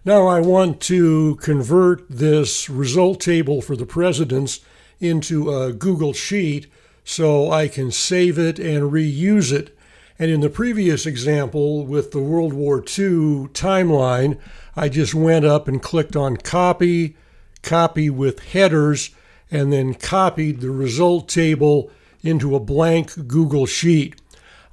Now I want to convert this result table for the presidents into a Google Sheet so I can save it and reuse it. And in the previous example with the World War II timeline, I just went up and clicked on Copy, Copy with Headers, and then copied the result table into a blank Google Sheet.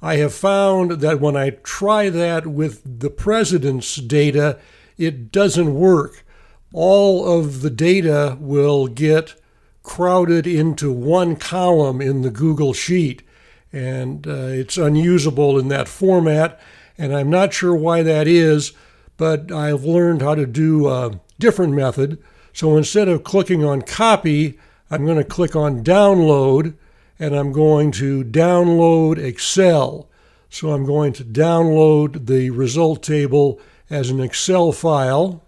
I have found that when I try that with the president's data, it doesn't work. All of the data will get crowded into one column in the Google Sheet, and it's unusable in that format, and I'm not sure why that is, but I've learned how to do a different method. So instead of clicking on Copy, I'm going to click on Download, and I'm going to download Excel. So I'm going to download the result table as an Excel file.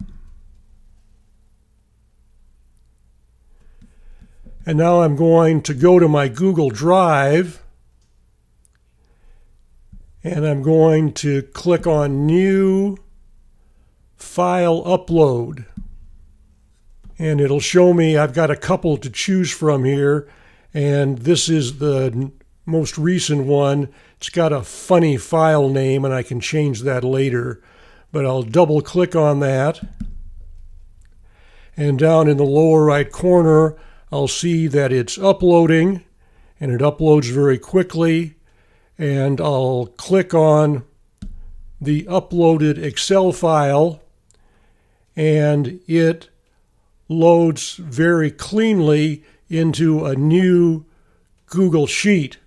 And now I'm going to go to my Google Drive, and I'm going to click on New File Upload. And it'll show me I've got a couple to choose from here, and this is the most recent one. It's got a funny file name, and I can change that later. But I'll double click on that, and down in the lower right corner I'll see that it's uploading, and it uploads very quickly, and I'll click on the uploaded Excel file, and it loads very cleanly into a new Google Sheet.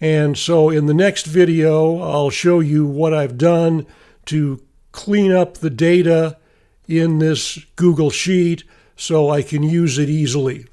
And so in the next video I'll show you what I've done to clean up the data in this Google Sheet so I can use it easily.